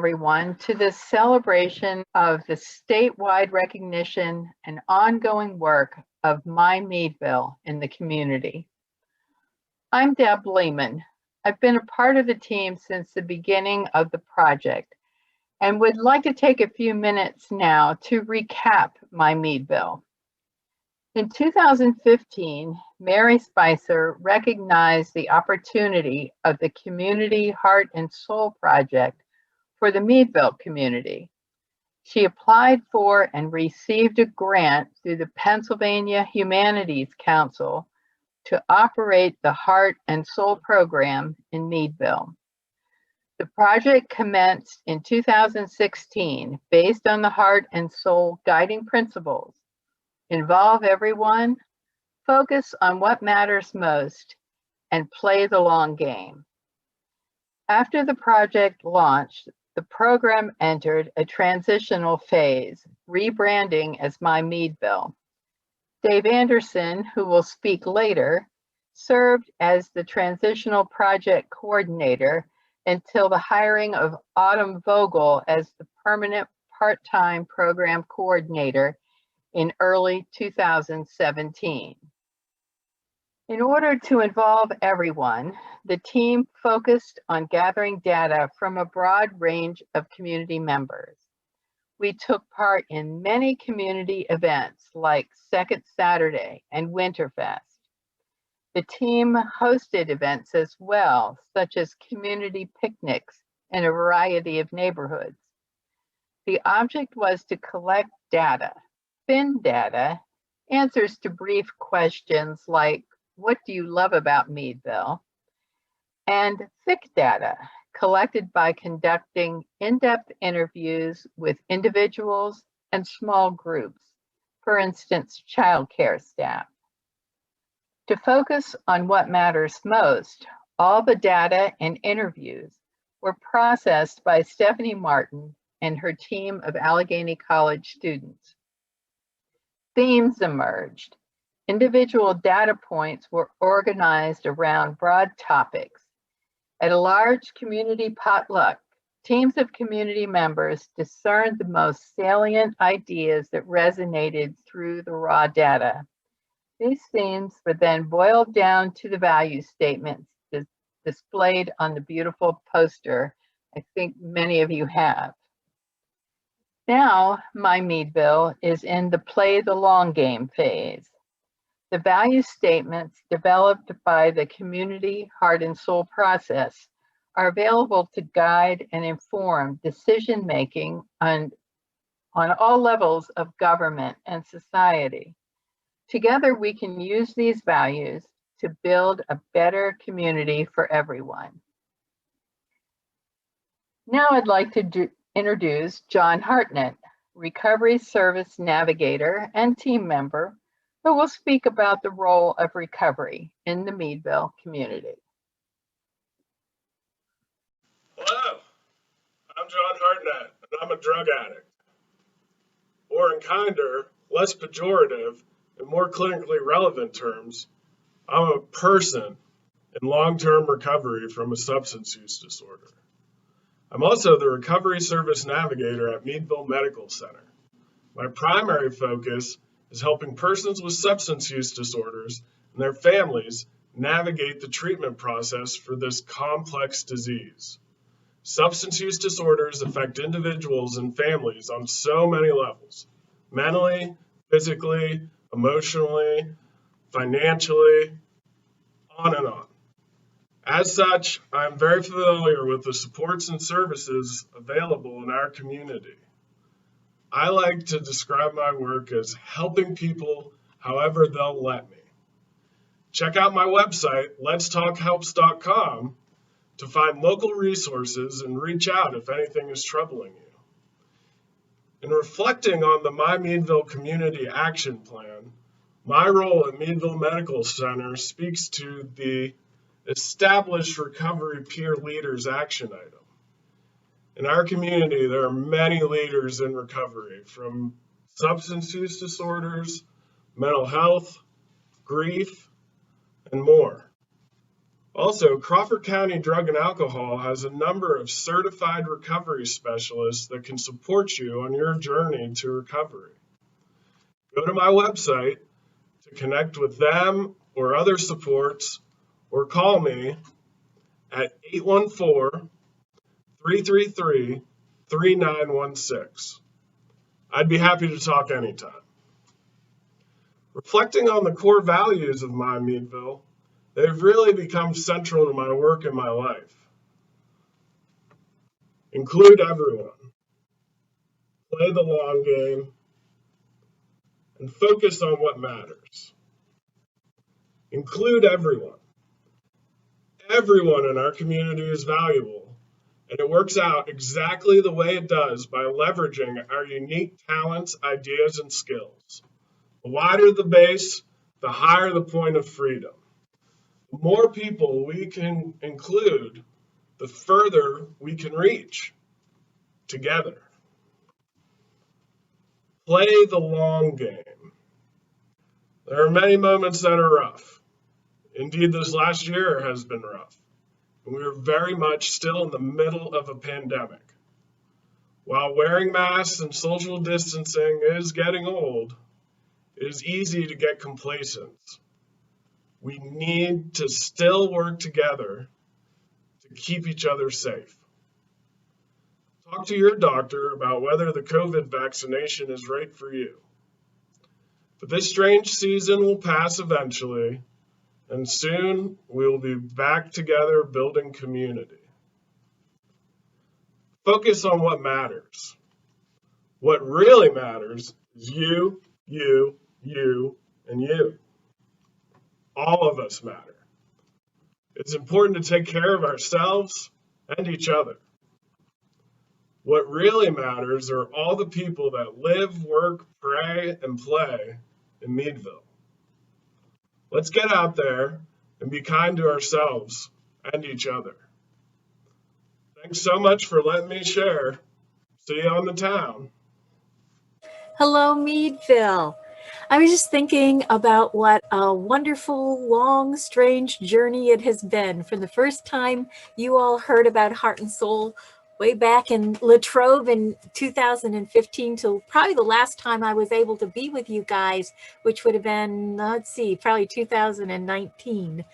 everyone to this celebration of the statewide recognition and ongoing work of Meadville in the community. I'm Deb Lehman. I've been a part of the team since the beginning of the project and would like to take a few minutes now to recap Meadville. In 2015, Mary Spicer recognized the opportunity of the Community Heart and Soul Project for the Meadville community. She applied for and received a grant through the Pennsylvania Humanities Council to operate the Heart and Soul program in Meadville. The project commenced in 2016 based on the Heart and Soul guiding principles: involve everyone, focus on what matters most, and play the long game. After the project launched, the program entered a transitional phase, rebranding as Meadville. Dave Anderson, who will speak later, served as the transitional project coordinator until the hiring of Autumn Vogel as the permanent part-time program coordinator in early 2017. In order to involve everyone, the team focused on gathering data from a broad range of community members. We took part in many community events like Second Saturday and Winterfest. The team hosted events as well, such as community picnics in a variety of neighborhoods. The object was to collect data, fin data, answers to brief questions like, what do you love about Meadville? And thick data, collected by conducting in-depth interviews with individuals and small groups, for instance, childcare staff. To focus on what matters most, all the data and interviews were processed by Stephanie Martin and her team of Allegheny College students. Themes emerged. Individual data points were organized around broad topics. At a large community potluck, teams of community members discerned the most salient ideas that resonated through the raw data. These themes were then boiled down to the value statements displayed on the beautiful poster I think many of you have. Now, Meadville is in the play the long game phase. The value statements developed by the Community Heart and Soul process are available to guide and inform decision-making on all levels of government and society. Together, we can use these values to build a better community for everyone. Now I'd like to introduce John Hartnett, Recovery Service Navigator and team member, who will speak about the role of recovery in the Meadville community. Hello, I'm John Hartnett, and I'm a drug addict. Or in kinder, less pejorative, and more clinically relevant terms, I'm a person in long-term recovery from a substance use disorder. I'm also the Recovery Service Navigator at Meadville Medical Center. My primary focus is helping persons with substance use disorders and their families navigate the treatment process for this complex disease. Substance use disorders affect individuals and families on so many levels: mentally, physically, emotionally, financially, on and on. As such, I'm very familiar with the supports and services available in our community. I like to describe my work as helping people however they'll let me. Check out my website, letstalkhelps.com, to find local resources and reach out if anything is troubling you. In reflecting on the Meadville Community Action Plan, my role at Meadville Medical Center speaks to the Established Recovery Peer Leaders action item. In our community, there are many leaders in recovery, from substance use disorders, mental health, grief, and more. Also, Crawford County Drug and Alcohol has a number of certified recovery specialists that can support you on your journey to recovery. Go to my website to connect with them or other supports, or call me at 814-333-3916. I'd be happy to talk anytime. Reflecting on the core values of Miamiville, they've really become central to my work and my life. Include everyone, play the long game, and focus on what matters. Include everyone. Everyone in our community is valuable, and it works out exactly the way it does by leveraging our unique talents, ideas, and skills. The wider the base, the higher the point of freedom. The more people we can include, the further we can reach together. Play the long game. There are many moments that are rough. Indeed, this last year has been rough, and we are very much still in the middle of a pandemic. While wearing masks and social distancing is getting old, it is easy to get complacent. We need to still work together to keep each other safe. Talk to your doctor about whether the COVID vaccination is right for you. But this strange season will pass eventually, and soon we will be back together building community. Focus on what matters. What really matters is you, and you. All of us matter. It's important to take care of ourselves and each other. What really matters are all the people that live, work, pray, and play in Meadville. Let's get out there and be kind to ourselves and each other. Thanks so much for letting me share. See you on the town. Hello, Meadville. I was just thinking about what a wonderful, long, strange journey it has been from the first time you all heard about Heart and Soul way back in Latrobe in 2015 till probably the last time I was able to be with you guys, which would have been, let's see, probably 2019.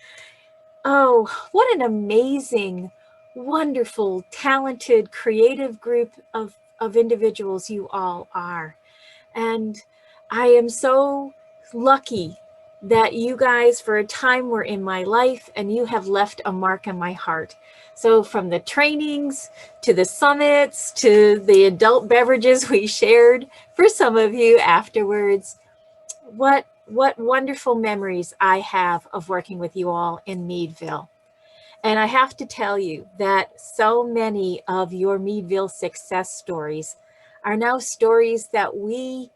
Oh, what an amazing, wonderful, talented, creative group of individuals you all are. And I am so lucky that you guys for a time were in my life and you have left a mark on my heart. So from the trainings to the summits to the adult beverages we shared for some of you afterwards, what wonderful memories I have of working with you all in Meadville. And I have to tell you that so many of your Meadville success stories are now stories that we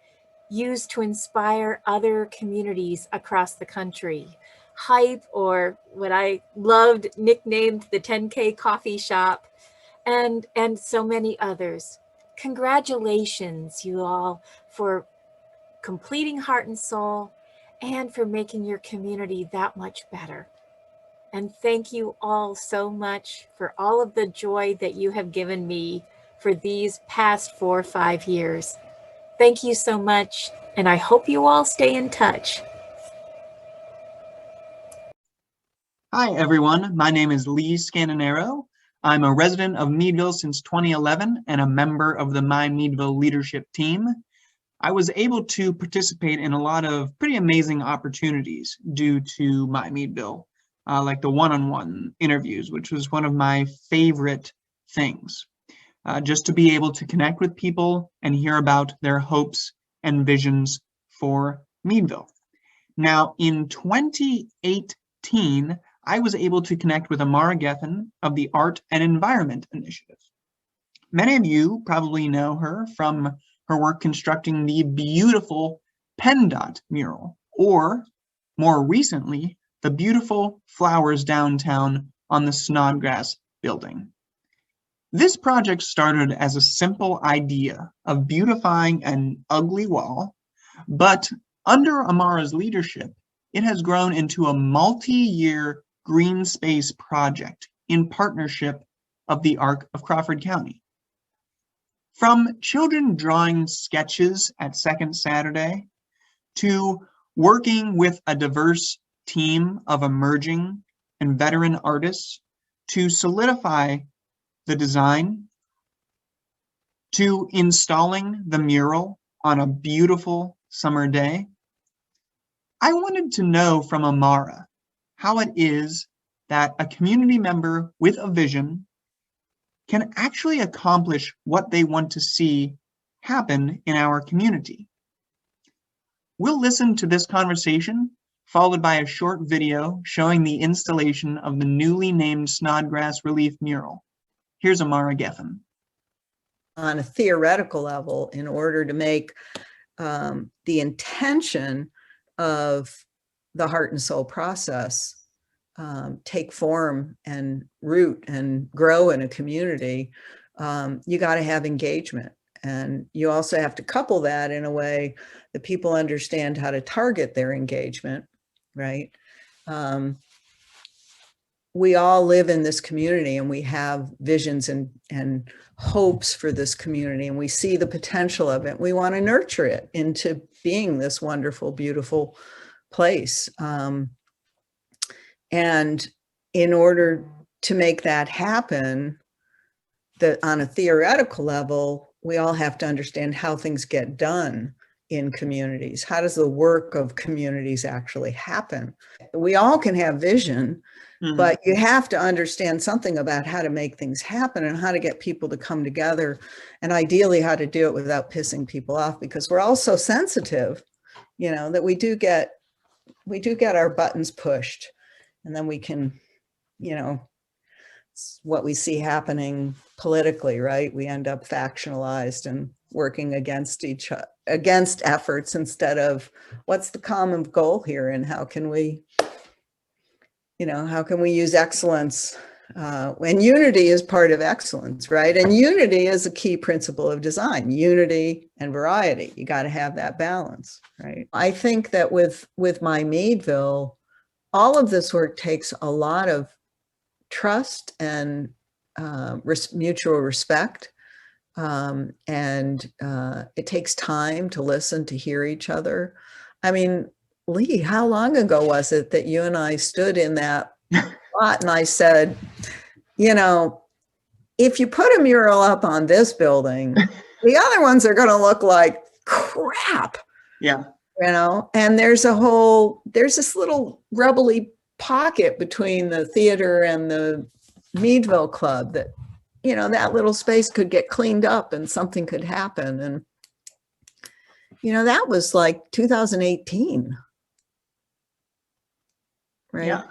use to inspire other communities across the country. Hype, or what I loved nicknamed the 10K coffee shop, and so many others. Congratulations, you all, for completing Heart and Soul and for making your community that much better. And thank you all so much for all of the joy that you have given me for these past 4 or 5 years. Thank you so much, and I hope you all stay in touch. Hi, everyone. My name is Lee Scandinaro. I'm a resident of Meadville since 2011 and a member of the My Meadville leadership team. I was able to participate in a lot of pretty amazing opportunities due to My Meadville, like the one-on-one interviews, which was one of my favorite things. Just to be able to connect with people and hear about their hopes and visions for Meadville. Now, in 2018, I was able to connect with Amara Gethin of the Art and Environment Initiative. Many of you probably know her from her work constructing the beautiful PennDOT mural, or more recently, the beautiful flowers downtown on the Snodgrass building. This project started as a simple idea of beautifying an ugly wall, but under Amara's leadership, it has grown into a multi-year green space project in partnership of the Arc of Crawford County. From children drawing sketches at Second Saturday to working with a diverse team of emerging and veteran artists to solidify the design, to installing the mural on a beautiful summer day, I wanted to know from Amara how it is that a community member with a vision can actually accomplish what they want to see happen in our community. We'll listen to this conversation, followed by a short video showing the installation of the newly named Snodgrass Relief mural. Here's Amara Geffen. On a theoretical level, in order to make the intention of the heart and soul process take form and root and grow in a community, you got to have engagement. And you also have to couple that in a way that people understand how to target their engagement, right? We all live in this community and we have visions and hopes for this community, and we see the potential of it. We want to nurture it into being this wonderful, beautiful place. And in order to make that happen, on a theoretical level, we all have to understand how things get done in communities. How does the work of communities actually happen? We all can have vision, but you have to understand something about how to make things happen and how to get people to come together, and ideally how to do it without pissing people off, because we're all so sensitive, you know, that we do get our buttons pushed, and then we can, you know, what we see happening politically, right? We end up factionalized and working against against efforts instead of what's the common goal here, and how can we, you know, how can we use excellence? And unity is part of excellence, right? And unity is a key principle of design, unity and variety. You got to have that balance, right? I think that with Miamiville, all of this work takes a lot of trust and mutual respect. And it takes time to listen, to hear each other. I mean, Lee, how long ago was it that you and I stood in that spot and I said, you know, if you put a mural up on this building, the other ones are going to look like crap. Yeah. You know, and there's this little rubbly pocket between the theater and the Meadville Club that, you know, that little space could get cleaned up and something could happen. And, you know, that was like 2018. Right. Yeah.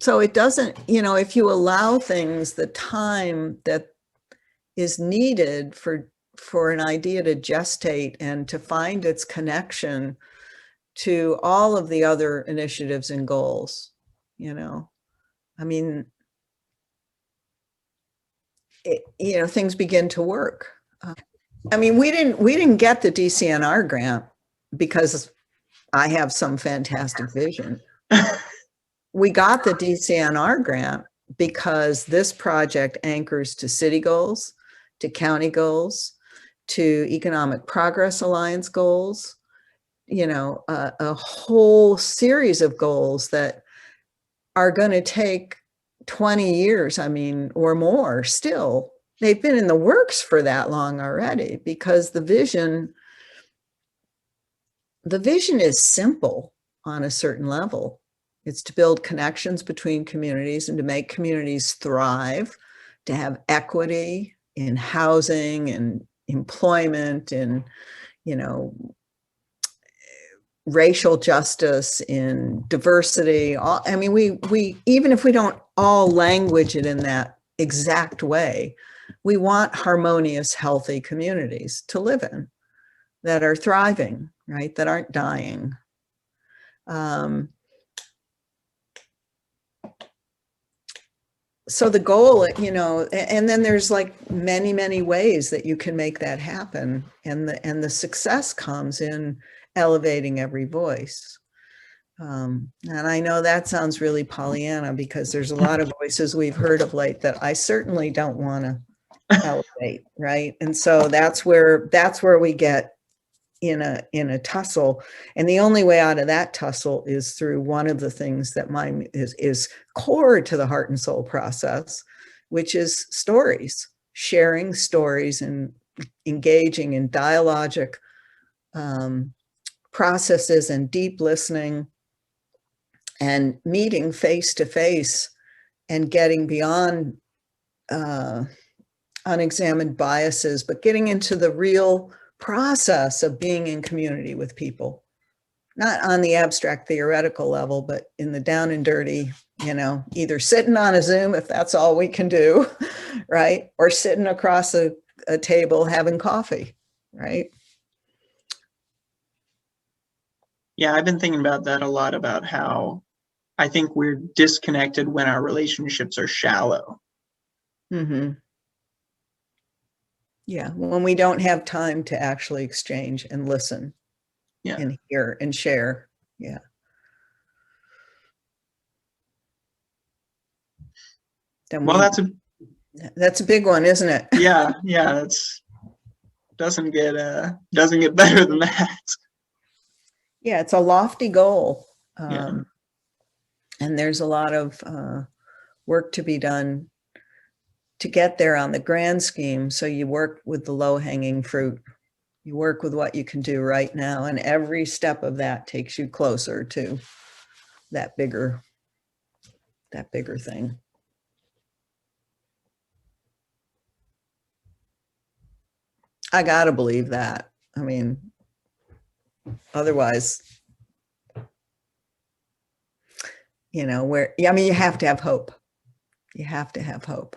So it doesn't, you know, if you allow things the time that is needed for an idea to gestate and to find its connection to all of the other initiatives and goals, you know, I mean, you know, things begin to work. I mean, we didn't get the DCNR grant because I have some fantastic vision. We got the DCNR grant because this project anchors to city goals, to county goals, to Economic Progress Alliance goals, you know, a whole series of goals that are going to take 20 years, I mean, or more still. They've been in the works for that long already, because the vision is simple on a certain level. It's to build connections between communities and to make communities thrive, to have equity in housing and employment and, you know, racial justice, in diversity. I mean, we even if we don't all language it in that exact way, we want harmonious, healthy communities to live in that are thriving, right? That aren't dying. So the goal, you know, and then there's like many, many ways that you can make that happen. And the success comes in elevating every voice. And I know that sounds really Pollyanna because there's a lot of voices we've heard of late that I certainly don't want to elevate, right? And so that's where we get in a tussle. And the only way out of that tussle is through one of the things that is core to the heart and soul process, which is stories, sharing stories and engaging in dialogic processes and deep listening and meeting face to face and getting beyond unexamined biases, but getting into the real process of being in community with people, not on the abstract theoretical level, but in the down and dirty, either sitting on a Zoom, if that's all we can do, right? Or sitting across a table having coffee, right? Yeah, I've been thinking about that a lot, about how I think we're disconnected when our relationships are shallow. Mm-hmm. Yeah, when we don't have time to actually exchange and listen, and hear and share. Yeah. Well, that's a big one, isn't it? Yeah, that's doesn't get better than that. Yeah, it's a lofty goal. Yeah. And there's a lot of work to be done to get there on the grand scheme. So you work with the low-hanging fruit. You work with what you can do right now, and every step of that takes you closer to that bigger thing. I gotta believe that. I mean, otherwise, you have to have hope. You have to have hope.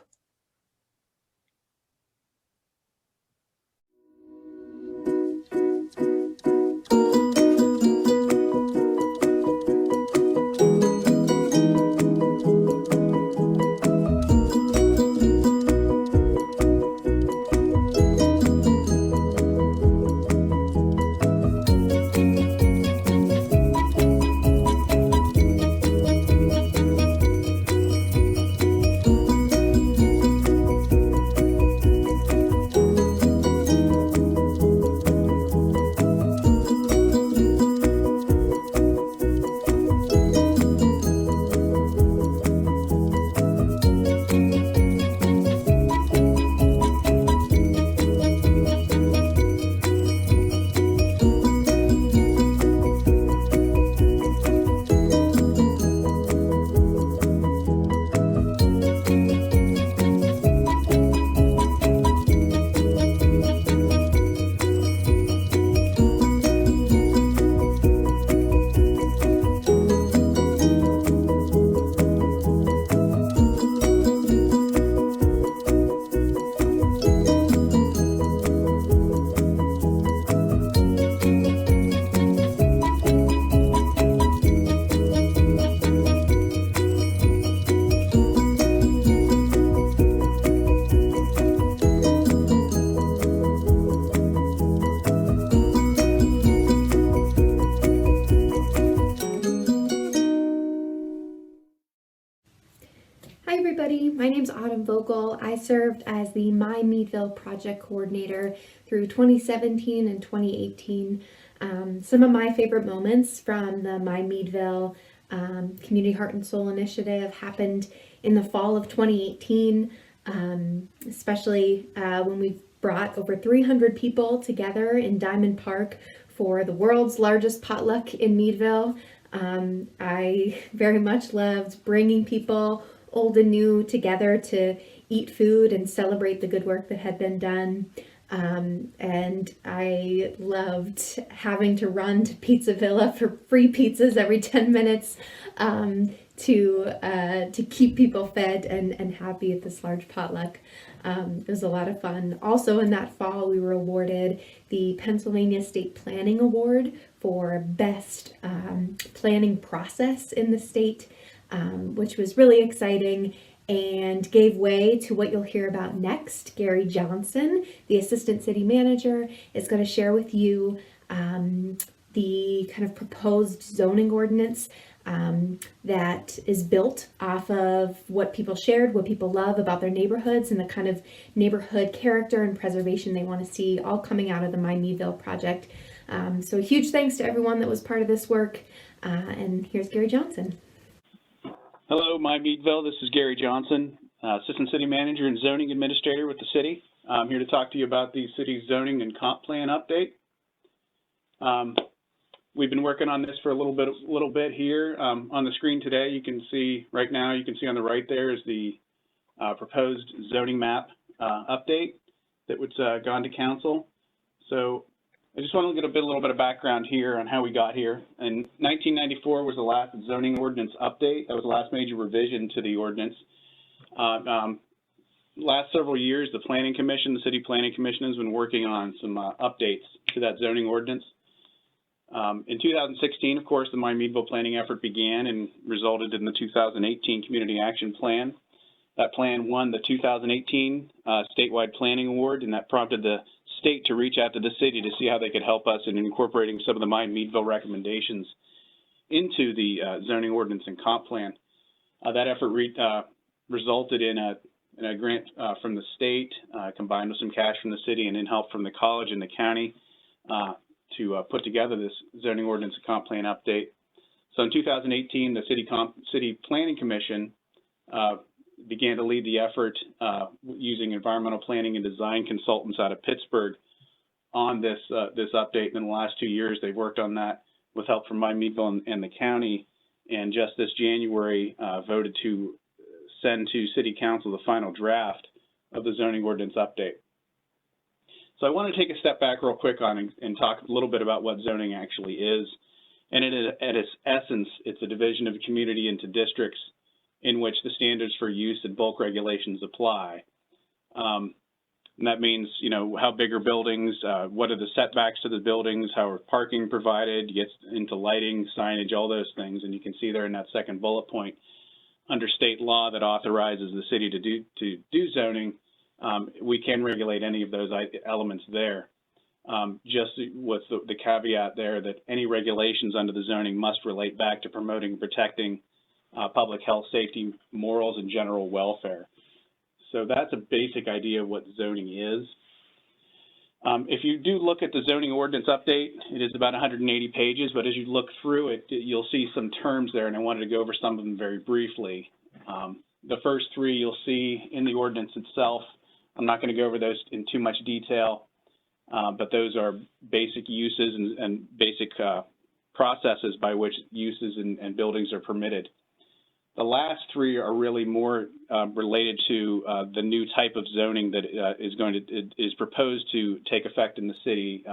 My name's Vogel. I served as the Miamiville project coordinator through 2017 and 2018. Some of my favorite moments from the Miamiville Community Heart and Soul Initiative happened in the fall of 2018, especially when we brought over 300 people together in Diamond Park for the world's largest potluck in Meadville. I very much loved bringing people, old and new, together to eat food and celebrate the good work that had been done. And I loved having to run to Pizza Villa for free pizzas every 10 minutes to keep people fed and happy at this large potluck. It was a lot of fun. Also in that fall, we were awarded the Pennsylvania State Planning Award for Best Planning Process in the state, which was really exciting and gave way to what you'll hear about next. Gary Johnson, the Assistant City Manager, is going to share with you the kind of proposed zoning ordinance that is built off of what people shared, what people love about their neighborhoods, and the kind of neighborhood character and preservation they want to see, all coming out of the Miamiville project. So a huge thanks to everyone that was part of this work. And here's Gary Johnson. Hello, Miamiville. This is Gary Johnson, Assistant City Manager and Zoning Administrator with the city. I'm here to talk to you about the city's zoning and comp plan update. We've been working on this for a little bit here. On the screen today, you can see right now, you can see on the right there is the proposed zoning map update that was gone to council. So I just want to get a little bit of background here on how we got here. In 1994 was the last zoning ordinance update. That was the last major revision to the ordinance. Last several years, the Planning Commission, the City Planning Commission, has been working on some updates to that zoning ordinance. In 2016, of course, the Miamiville planning effort began and resulted in the 2018 Community Action Plan. That plan won the 2018 statewide planning award, and that prompted the state to reach out to the city to see how they could help us in incorporating some of the Miamiville recommendations into the zoning ordinance and comp plan. That effort resulted in a grant from the state, combined with some cash from the city and in help from the college and the county to put together this zoning ordinance and comp plan update. So in 2018, the City Planning Commission began to lead the effort using environmental planning and design consultants out of Pittsburgh on this update. And in the last 2 years, they've worked on that with help from Miamiville and the county. And just this January, voted to send to City Council the final draft of the zoning ordinance update. So I want to take a step back real quick on and talk a little bit about what zoning actually is. And at its essence, it's a division of a community into districts in which the standards for use and bulk regulations apply. And that means, you know, how big are buildings, what are the setbacks to the buildings, how are parking provided, gets into lighting, signage, all those things. And you can see there in that second bullet point, under state law that authorizes the city to do zoning, we can regulate any of those elements there. Just with the caveat there that any regulations under the zoning must relate back to promoting and protecting public health, safety, morals, and general welfare. So that's a basic idea of what zoning is. If you do look at the zoning ordinance update, it is about 180 pages, but as you look through it, you'll see some terms there, and I wanted to go over some of them very briefly. The first three you'll see in the ordinance itself. I'm not going to go over those in too much detail, but those are basic uses and basic processes by which uses and buildings are permitted. The last three are really more related to the new type of zoning that is proposed to take effect in the city,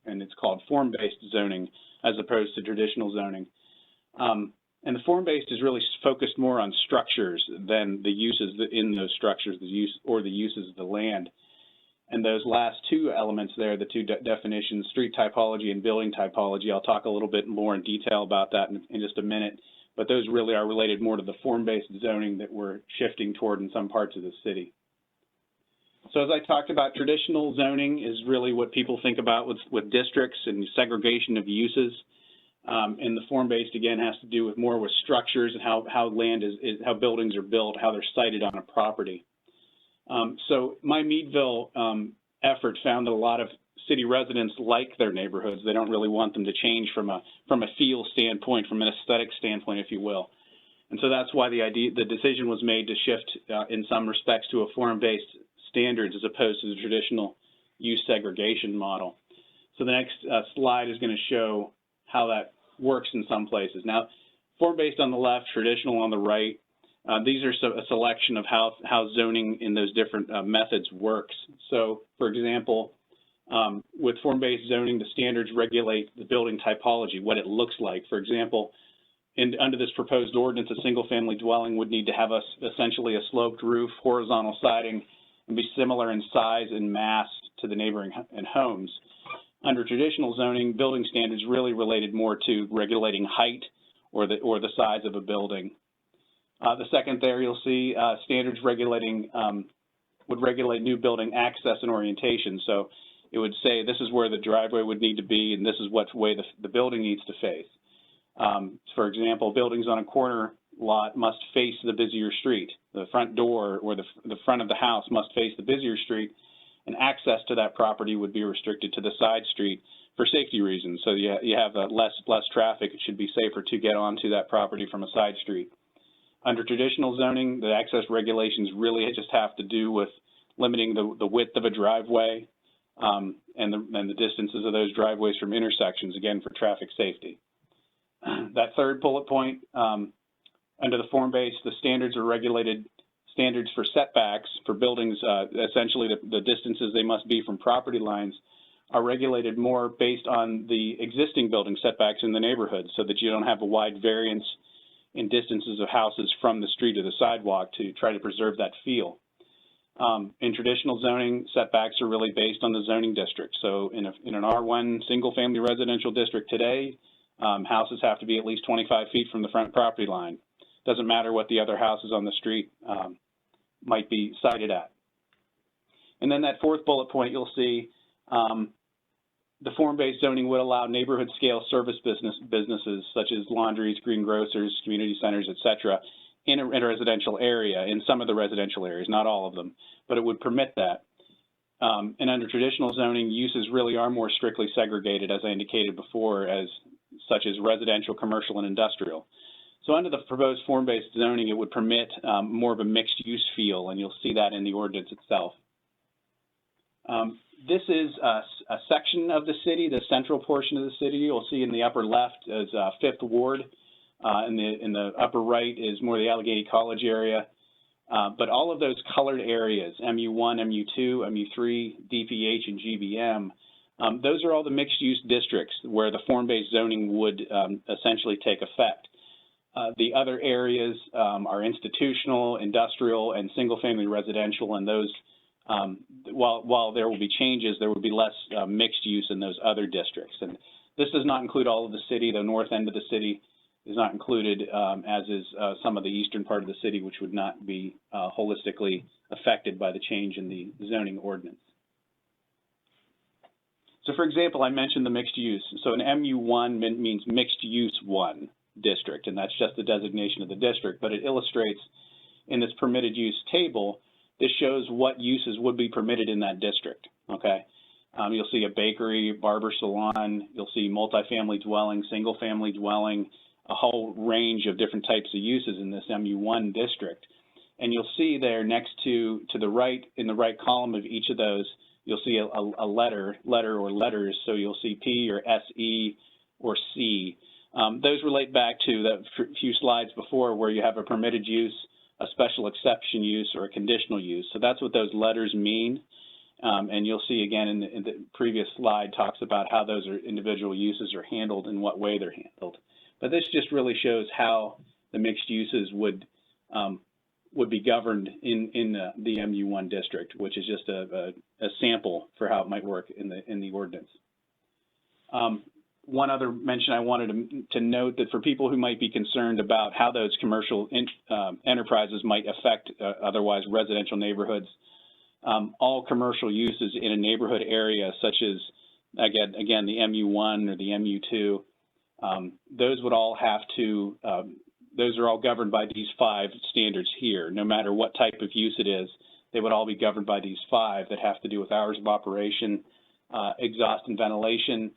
and it's called form-based zoning as opposed to traditional zoning. And the form-based is really focused more on structures than the uses in those structures, the uses of the land. And those last two elements there, the two definitions, street typology and building typology, I'll talk a little bit more in detail about that in just a minute. But those really are related more to the form-based zoning that we're shifting toward in some parts of the city. So as I talked about, traditional zoning is really what people think about with districts and segregation of uses. And the form-based, again, has to do with more with structures and how land how buildings are built, how they're sited on a property. So my Meadville effort found that a lot of city residents like their neighborhoods. They don't really want them to change from a feel standpoint, from an aesthetic standpoint, if you will. And so that's why the decision was made to shift in some respects to a form-based standards as opposed to the traditional use segregation model. So the next slide is going to show how that works in some places. Now, form-based on the left, traditional on the right. These are a selection of how zoning in those different methods works. So, for example, with form-based zoning, the standards regulate the building typology, what it looks like. For example, under this proposed ordinance, a single-family dwelling would need to have essentially a sloped roof, horizontal siding, and be similar in size and mass to the neighboring homes. Under traditional zoning, building standards really related more to regulating height or the size of a building. The second there, you'll see standards regulating would regulate new building access and orientation. So it would say this is where the driveway would need to be, and this is what way the building needs to face. For example, buildings on a corner lot must face the busier street. The front door or the front of the house must face the busier street, and access to that property would be restricted to the side street for safety reasons. So you have less traffic. It should be safer to get onto that property from a side street. Under traditional zoning, the access regulations really just have to do with limiting the width of a driveway and the distances of those driveways from intersections, again, for traffic safety. That third bullet point, under the form base, the standards are regulated standards for setbacks for buildings, essentially the distances they must be from property lines are regulated more based on the existing building setbacks in the neighborhood so that you don't have a wide variance in distances of houses from the street or the sidewalk to try to preserve that feel. In traditional zoning, setbacks are really based on the zoning district. So in an R1 single-family residential district today, houses have to be at least 25 feet from the front property line. Doesn't matter what the other houses on the street might be sited at. And then that fourth bullet point, you'll see the form-based zoning would allow neighborhood-scale service businesses such as laundries, greengrocers, community centers, et cetera, in a residential area, in some of the residential areas, not all of them, but it would permit that. And under traditional zoning, uses really are more strictly segregated, as I indicated before, such as residential, commercial, and industrial. So under the proposed form-based zoning, it would permit more of a mixed-use feel, and you'll see that in the ordinance itself. This is a section of the city, the central portion of the city. You'll see in the upper left is 5th Ward. In the upper right is more the Allegheny College area. But all of those colored areas, MU1, MU2, MU3, DPH, and GBM, those are all the mixed-use districts where the form-based zoning would essentially take effect. The other areas are institutional, industrial, and single-family residential, and those, while there will be changes, there will be less mixed use in those other districts. And this does not include all of the city. The north end of the city is not included, as is some of the eastern part of the city, which would not be holistically affected by the change in the zoning ordinance. So for example, I mentioned the mixed use. So an MU1 means mixed use 1 district, and that's just the designation of the district, but it illustrates in this permitted use table, this shows what uses would be permitted in that district, okay? You'll see a bakery, barber salon, you'll see multifamily dwelling, single family dwelling, a whole range of different types of uses in this MU1 district. And you'll see there next to the right, in the right column of each of those, you'll see a letter or letters. So you'll see P or SE or C. Those relate back to the few slides before where you have a permitted use, a special exception use, or a conditional use. So that's what those letters mean. And you'll see again in the previous slide talks about how those individual uses are handled and what way they're handled. But this just really shows how the mixed uses would be governed in the MU1 district, which is just a sample for how it might work in the ordinance. One other mention I wanted to note that for people who might be concerned about how those commercial enterprises might affect otherwise residential neighborhoods, all commercial uses in a neighborhood area, such as again the MU1 or the MU2, those would all have to. Those are all governed by these 5 standards here. No matter what type of use it is, they would all be governed by these 5 that have to do with hours of operation, exhaust and ventilation,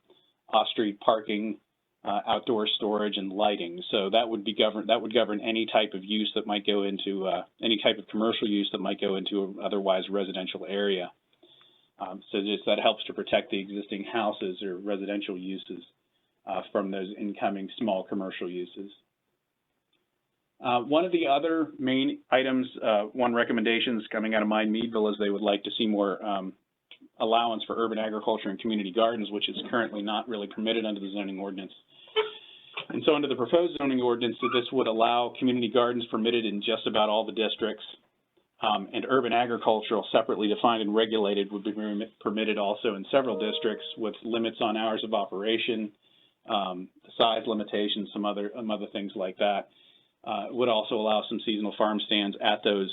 off-street parking, outdoor storage, and lighting. So that would be governed. That would govern any type of use that might go into any type of commercial use that might go into an otherwise residential area. So just that helps to protect the existing houses or residential uses from those incoming small commercial uses. One of the other main items, one recommendations coming out of Meadville is they would like to see more allowance for urban agriculture and community gardens, which is currently not really permitted under the zoning ordinance. And so under the proposed zoning ordinance, this would allow community gardens permitted in just about all the districts, and urban agricultural separately defined and regulated would be permitted also in several districts with limits on hours of operation, size limitations, some other things like that. Would also allow some seasonal farm stands at those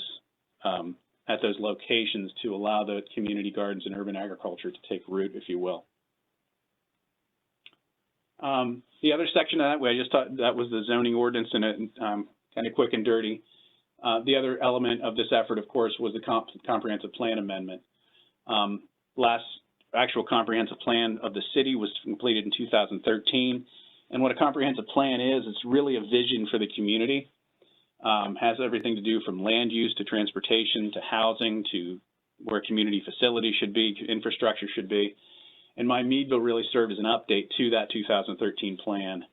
at those locations to allow the community gardens and urban agriculture to take root, if you will. The other section of that, I just thought that was the zoning ordinance, and kind of quick and dirty. The other element of this effort, of course, was the comprehensive plan amendment. Last actual comprehensive plan of the city was completed in 2013. And what a comprehensive plan is, it's really a vision for the community. Has everything to do from land use to transportation to housing to where community facilities should be, infrastructure should be. And Meadville really served as an update to that 2013 plan.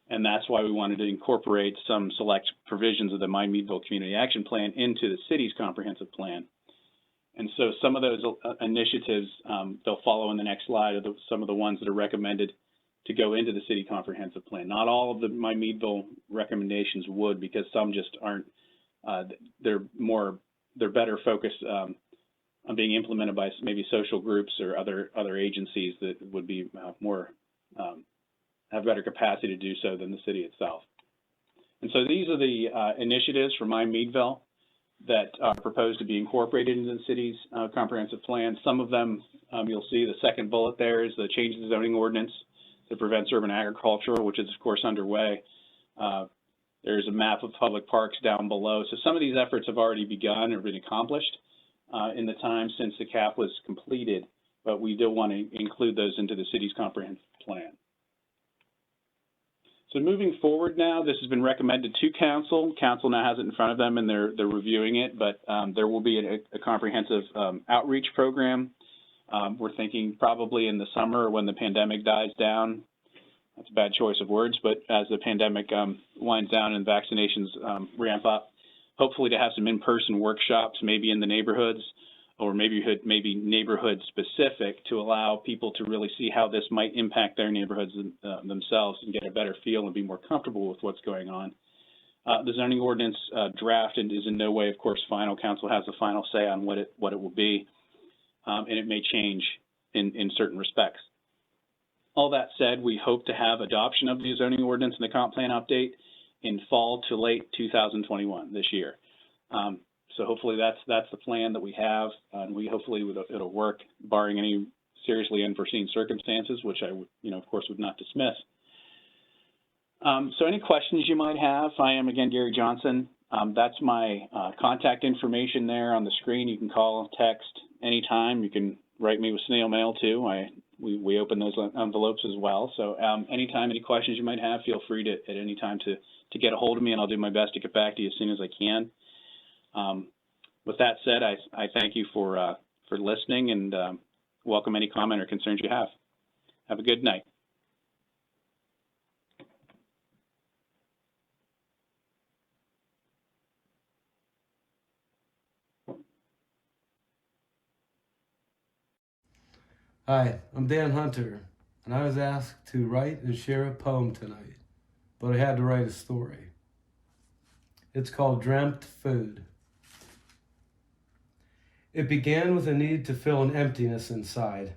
And that's why we wanted to incorporate some select provisions of the Meadville Community Action Plan into the city's comprehensive plan. And so some of those initiatives, they'll follow in the next slide, are some of the ones that are recommended to go into the city comprehensive plan. Not all of the Meadville recommendations would, because some just aren't, they're better focused on being implemented by maybe social groups or other agencies that would be more, have better capacity to do so than the city itself. And so these are the initiatives for Meadville that are proposed to be incorporated into the city's comprehensive plan. Some of them, you'll see the second bullet there is the change in the zoning ordinance that prevents urban agriculture, which is of course underway. There's a map of public parks down below. So some of these efforts have already begun or been accomplished in the time since the CAP was completed, but we do want to include those into the city's comprehensive plan. So moving forward now, this has been recommended to council. Council now has it in front of them and they're reviewing it, but there will be a comprehensive outreach program. We're thinking probably in the summer when the pandemic dies down. That's a bad choice of words, but as the pandemic winds down and vaccinations ramp up, hopefully to have some in-person workshops, maybe in the neighborhoods, or maybe neighborhood specific, to allow people to really see how this might impact their neighborhoods themselves and get a better feel and be more comfortable with what's going on. The zoning ordinance draft is in no way, of course, final. Council has the final say on what it will be, and it may change in certain respects. All that said, we hope to have adoption of the zoning ordinance and the comp plan update in fall to late 2021 this year. So hopefully that's the plan that we have, and hopefully it'll work, barring any seriously unforeseen circumstances, which I would, of course, would not dismiss. So any questions you might have? I am again Gary Johnson. That's my contact information there on the screen. You can call, text anytime. You can write me with snail mail too. We open those envelopes as well. So anytime, any questions you might have, feel free to at any time to get a hold of me, and I'll do my best to get back to you as soon as I can. With that said, I thank you for listening, and welcome any comment or concerns you have. Have a good night. Hi, I'm Dan Hunter, and I was asked to write and share a poem tonight, but I had to write a story. It's called Dreamt Food. It began with a need to fill an emptiness inside,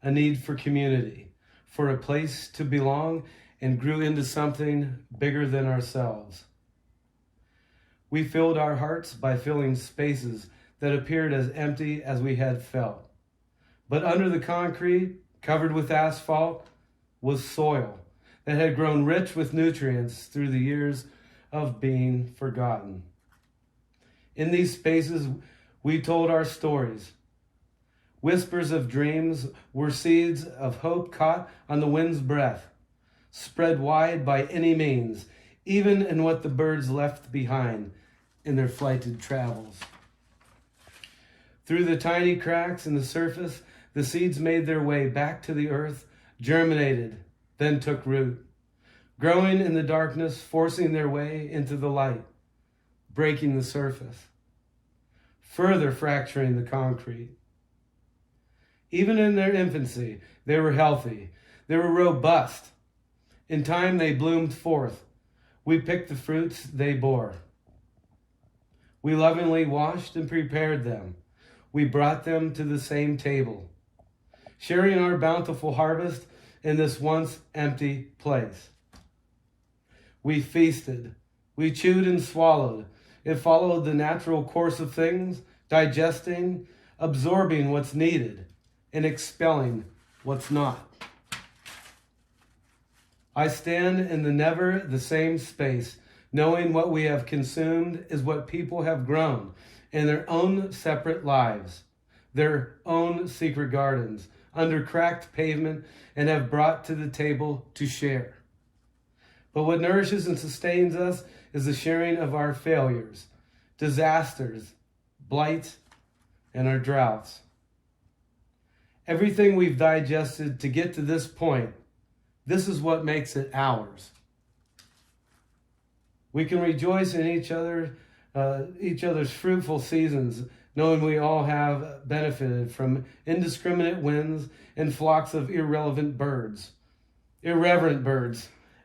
a need for community, for a place to belong, and grew into something bigger than ourselves. We filled our hearts by filling spaces that appeared as empty as we had felt. But under the concrete, covered with asphalt, was soil that had grown rich with nutrients through the years of being forgotten. In these spaces, we told our stories. Whispers of dreams were seeds of hope caught on the wind's breath, spread wide by any means, even in what the birds left behind in their flighted travels. Through the tiny cracks in the surface, the seeds made their way back to the earth, germinated, then took root, growing in the darkness, forcing their way into the light, breaking the surface, further fracturing the concrete. Even in their infancy, they were healthy. They were robust. In time, they bloomed forth. We picked the fruits they bore. We lovingly washed and prepared them. We brought them to the same table, sharing our bountiful harvest in this once empty place. We feasted, we chewed and swallowed. It followed the natural course of things, digesting, absorbing what's needed, and expelling what's not. I stand in the never the same space, knowing what we have consumed is what people have grown in their own separate lives, their own secret gardens, under cracked pavement, and have brought to the table to share. But what nourishes and sustains us is the sharing of our failures, disasters, blight, and our droughts. Everything we've digested to get to this point, this is what makes it ours. We can rejoice in each other's fruitful seasons, knowing we all have benefited from indiscriminate winds and flocks of irreverent birds.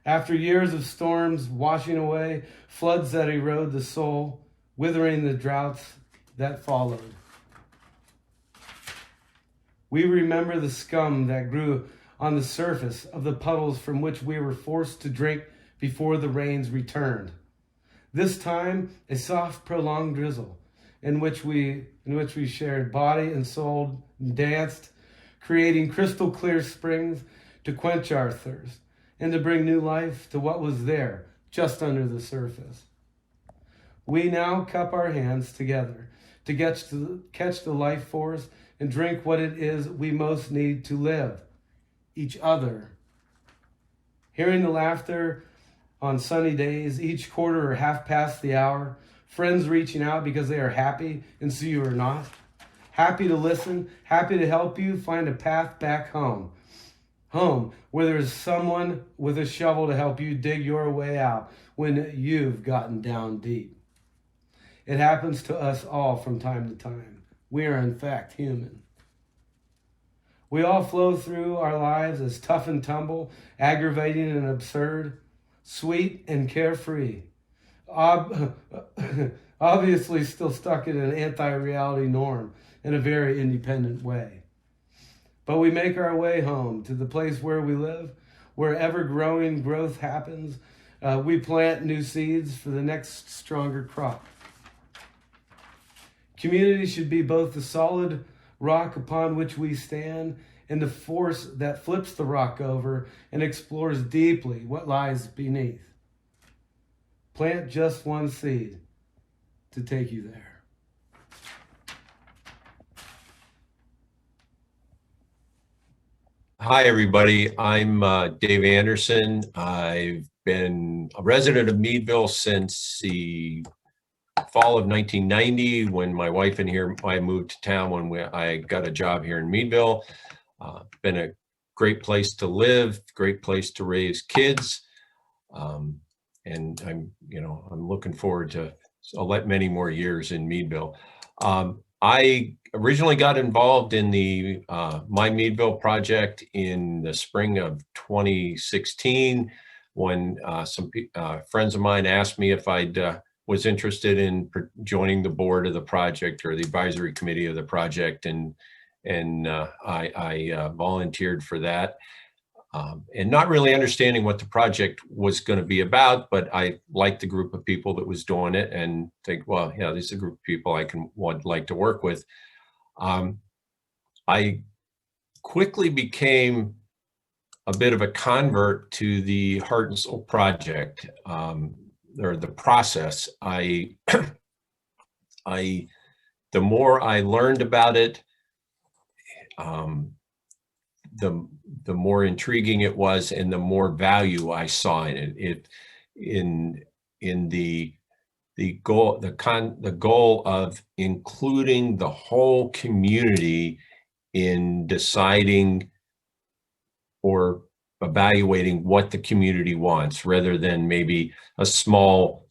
After years of storms washing away, floods that erode the soul, withering the droughts that followed. We remember the scum that grew on the surface of the puddles from which we were forced to drink before the rains returned. This time, a soft, prolonged drizzle in which we shared body and soul, and danced, creating crystal clear springs to quench our thirst and to bring new life to what was there just under the surface. We now cup our hands together to catch the life force and drink what it is we most need to live, each other. Hearing the laughter on sunny days, each quarter or half past the hour, friends reaching out because they are happy and so you are not. Happy to listen, happy to help you find a path back home. Home, where there's someone with a shovel to help you dig your way out when you've gotten down deep. It happens to us all from time to time. We are in fact human. We all flow through our lives as tough and tumble, aggravating and absurd, sweet and carefree. Obviously still stuck in an anti-reality norm in a very independent way. But we make our way home to the place where we live, where ever-growing growth happens. We plant new seeds for the next stronger crop. Community should be both the solid rock upon which we stand and the force that flips the rock over and explores deeply what lies beneath. Plant just one seed to take you there. Hi, everybody. I'm Dave Anderson. I've been a resident of Meadville since the fall of 1990 when my wife and I moved to town when I got a job here in Meadville. Been a great place to live, great place to raise kids. And I'm looking forward to many more years in Meadville. I originally got involved in the My Meadville project in the spring of 2016 when some friends of mine asked me if I was interested in joining the board of the project or the advisory committee of the project, and I volunteered for that. And not really understanding what the project was going to be about, but I liked the group of people that was doing it and think, well, yeah, this is a group of people I would like to work with. I quickly became a bit of a convert to the Hartnett project, or the process. The more I learned about it, the more intriguing it was, and the more value I saw in it. In the goal of including the whole community in deciding or evaluating what the community wants, rather than maybe a small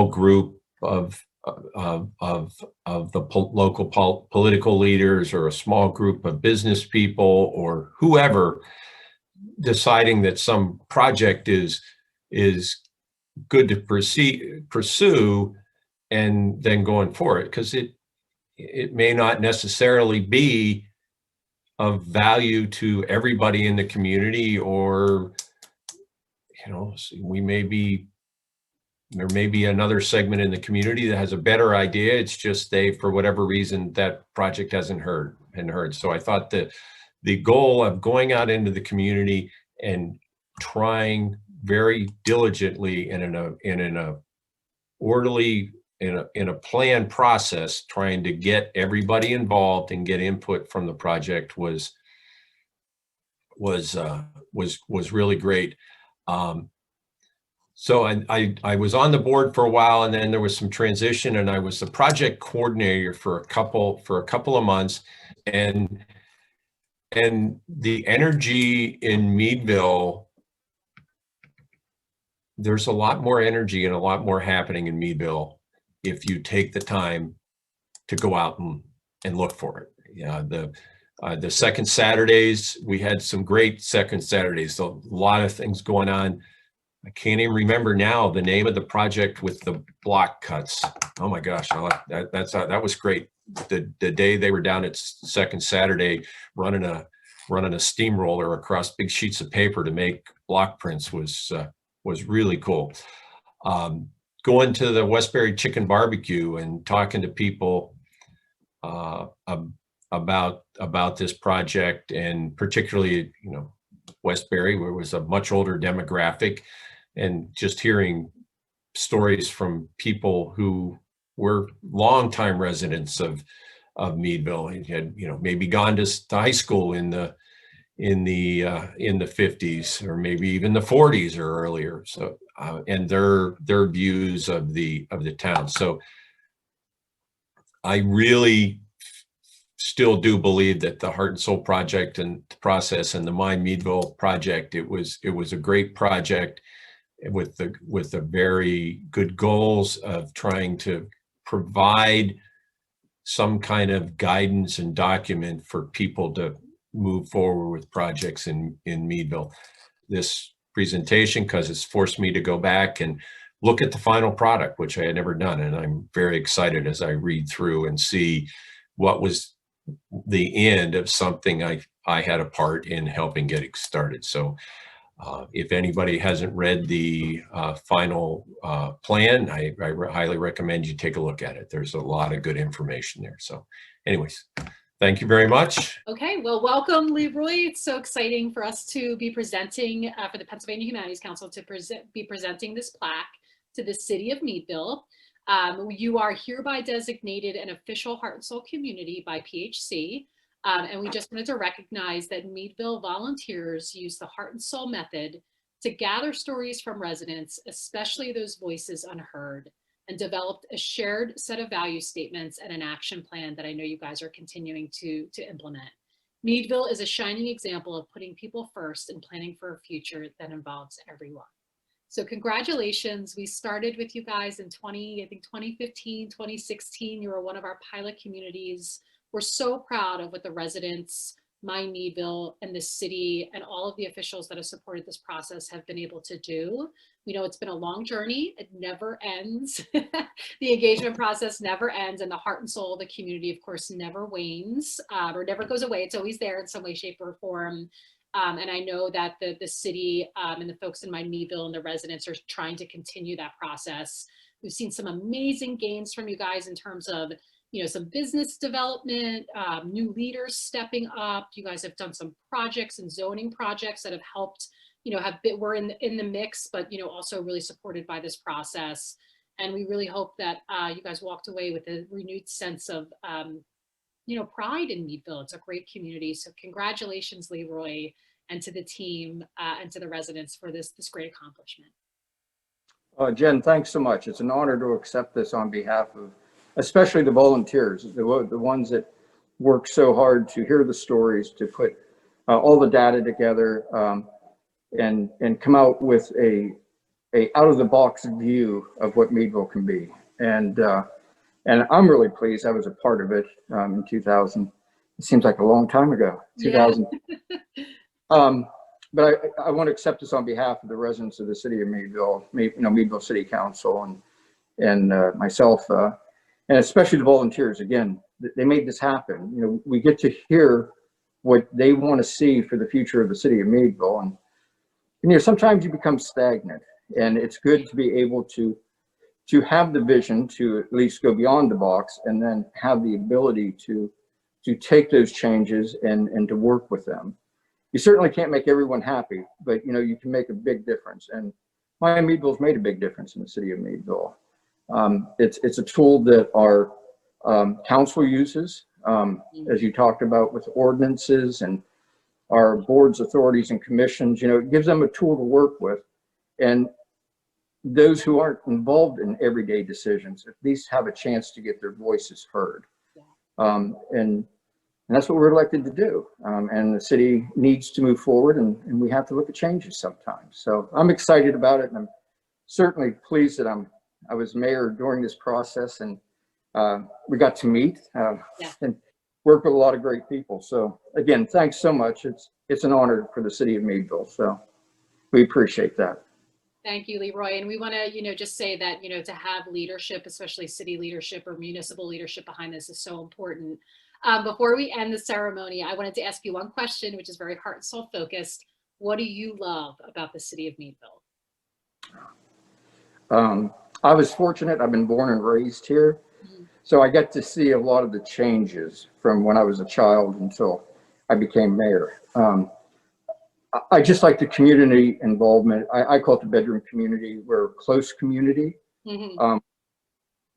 group of the local political leaders or a small group of business people or whoever deciding that some project is good to pursue and then going for it, because it may not necessarily be of value to everybody in the community, or we may be there may be another segment in the community that has a better idea. It's just they, for whatever reason, that project hasn't heard. So I thought that the goal of going out into the community and trying very diligently and in a orderly, in a planned process, trying to get everybody involved and get input from the project was really great. So I was on the board for a while, and then there was some transition, and I was the project coordinator for a couple of months, and the energy in Meadville, there's a lot more energy and a lot more happening in Meadville if you take the time to go out and look for it. Yeah, the second Saturdays, we had some great second Saturdays. So a lot of things going on. I can't even remember now the name of the project with the block cuts. Oh my gosh, that was great. The day they were down at second Saturday running a steamroller across big sheets of paper to make block prints was really cool. Going to the Westbury Chicken Barbecue and talking to people about this project, and particularly, Westbury, where it was a much older demographic, and just hearing stories from people who were longtime residents of Meadville, and had maybe gone to high school in the 50s, or maybe even the 40s or earlier. So and their views of the town. So I really still do believe that the Heart and Soul project and the process and the My Meadville project, it was a great project with the very good goals of trying to provide some kind of guidance and document for people to move forward with projects in Meadville. This presentation, because it's forced me to go back and look at the final product, which I had never done, and I'm very excited as I read through and see what was the end of something I had a part in helping getting started. So if anybody hasn't read the final plan, I highly recommend you take a look at it. There's a lot of good information there. So anyways, thank you very much. Okay, well, welcome, Leroy. It's so exciting for us to be presenting for the Pennsylvania Humanities Council to be presenting this plaque to the City of Meadville. You are hereby designated an official Heart and Soul community by PHC. And we just wanted to recognize that Meadville volunteers use the Heart and Soul method to gather stories from residents, especially those voices unheard, and developed a shared set of value statements and an action plan that I know you guys are continuing to implement. Meadville is a shining example of putting people first and planning for a future that involves everyone. So congratulations. We started with you guys in 2015, 2016. You were one of our pilot communities. We're so proud of what the residents, My Meadville, and the city, and all of the officials that have supported this process have been able to do. We know it's been a long journey. It never ends. The engagement process never ends, and the heart and soul of the community, of course, never wanes or never goes away. It's always there in some way, shape, or form. And I know that the city and the folks in My Meadville and the residents are trying to continue that process. We've seen some amazing gains from you guys in terms of some business development, new leaders stepping up. You guys have done some projects and zoning projects that have helped, we're in the mix, but, also really supported by this process. And we really hope that you guys walked away with a renewed sense of, pride in Meadville. It's a great community. So congratulations, Leroy, and to the team and to the residents for this great accomplishment. Jen, thanks so much. It's an honor to accept this on behalf of especially the volunteers, the ones that work so hard to hear the stories, to put all the data together and come out with a out of the box view of what Meadville can be. And I'm really pleased. I was a part of it in 2000. It seems like a long time ago, 2000. Yeah. But I want to accept this on behalf of the residents of the city of Meadville, Meadville City Council and myself. And especially the volunteers. Again, they made this happen. We get to hear what they want to see for the future of the city of Meadville. And sometimes you become stagnant, and it's good to be able to to have the vision to at least go beyond the box and then have the ability to take those changes and to work with them. You certainly can't make everyone happy, but you can make a big difference. And Miamiville's made a big difference in the city of Meadville. It's a tool that our council uses, as you talked about with ordinances and our boards, authorities, and commissions. It gives them a tool to work with. And those who aren't involved in everyday decisions at least have a chance to get their voices heard. And that's what we're elected to do. And the city needs to move forward, and we have to look at changes sometimes. So I'm excited about it, and I'm certainly pleased that I was mayor during this process, and we got to meet and work with a lot of great people. So again, thanks so much. It's an honor for the city of Meadville. So we appreciate that. Thank you, Leroy. And we want to, just say that, to have leadership, especially city leadership or municipal leadership behind this is so important. Before we end the ceremony, I wanted to ask you one question, which is very heart and soul focused. What do you love about the city of Meadville? I was fortunate. I've been born and raised here. So I get to see a lot of the changes from when I was a child until I became mayor. I just like the community involvement. I call it the bedroom community. We're a close community.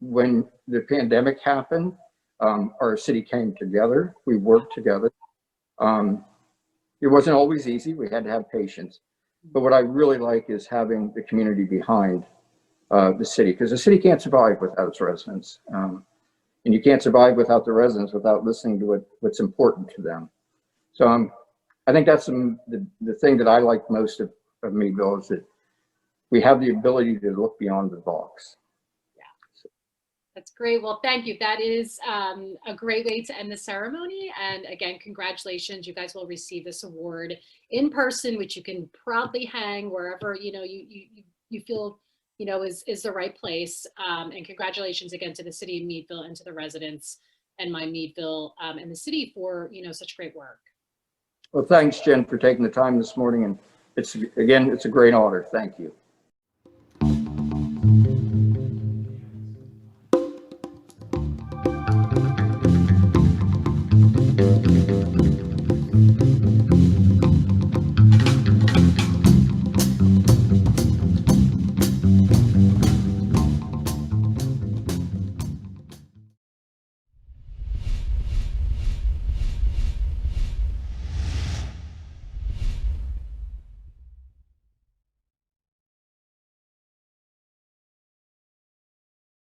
When the pandemic happened, our city came together. We worked together. It wasn't always easy. We had to have patience. But what I really like is having the community behind the city, because the city can't survive without its residents. And you can't survive without the residents without listening to what's important to them. So I think that's the thing that I like most of Meadville, is that we have the ability to look beyond the box. That's great. Well, thank you. That is a great way to end the ceremony. And again, congratulations. You guys will receive this award in person, which you can proudly hang wherever you feel is the right place. And congratulations again to the city of Meadville and to the residents and Miamiville and the city for such great work. Well, thanks, Jen, for taking the time this morning. And it's a great honor. Thank you.